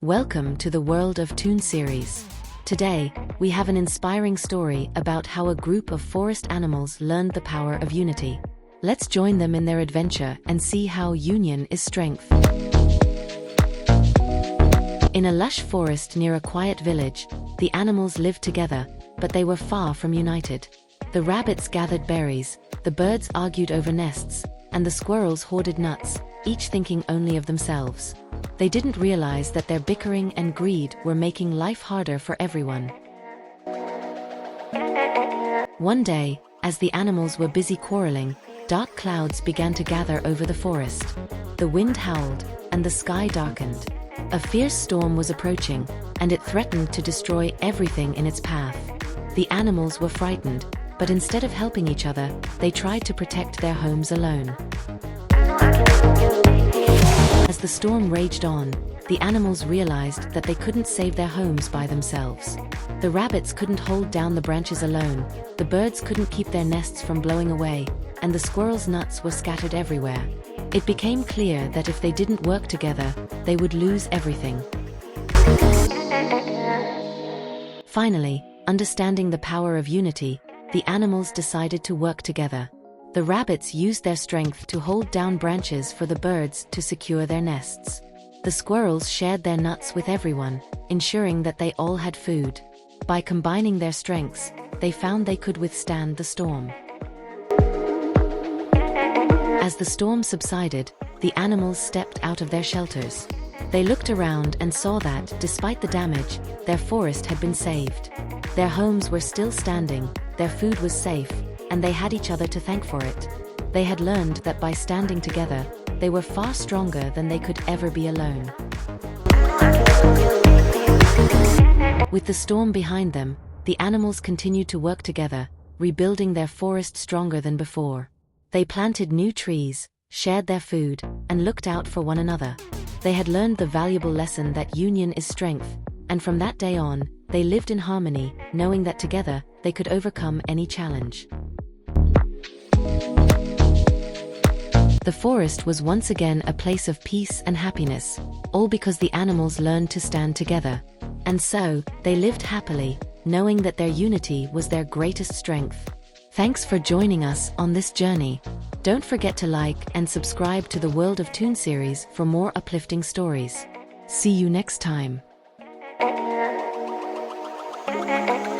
Welcome to the World of ToonSeries. Today, we have an inspiring story about how a group of forest animals learned the power of unity. Let's join them in their adventure and see how union is strength. In a lush forest near a quiet village, the animals lived together, but they were far from united. The rabbits gathered berries, the birds argued over nests, and the squirrels hoarded nuts, each thinking only of themselves. They didn't realize that their bickering and greed were making life harder for everyone. One day, as the animals were busy quarreling, dark clouds began to gather over the forest. The wind howled, and the sky darkened. A fierce storm was approaching, and it threatened to destroy everything in its path. The animals were frightened, but instead of helping each other, they tried to protect their homes alone. As the storm raged on, the animals realized that they couldn't save their homes by themselves. The rabbits couldn't hold down the branches alone, the birds couldn't keep their nests from blowing away, and the squirrels' nuts were scattered everywhere. It became clear that if they didn't work together, they would lose everything. Finally, understanding the power of unity, the animals decided to work together. The rabbits used their strength to hold down branches for the birds to secure their nests. The squirrels shared their nuts with everyone, ensuring that they all had food. By combining their strengths, they found they could withstand the storm. As the storm subsided, the animals stepped out of their shelters. They looked around and saw that, despite the damage, their forest had been saved. Their homes were still standing, their food was safe, and they had each other to thank for it. They had learned that by standing together, they were far stronger than they could ever be alone. With the storm behind them, the animals continued to work together, rebuilding their forest stronger than before. They planted new trees, shared their food, and looked out for one another. They had learned the valuable lesson that union is strength, and from that day on, they lived in harmony, knowing that together, they could overcome any challenge. The forest was once again a place of peace and happiness, all because the animals learned to stand together. And so, they lived happily, knowing that their unity was their greatest strength. Thanks for joining us on this journey. Don't forget to like and subscribe to the World of ToonSeries for more uplifting stories. See you next time.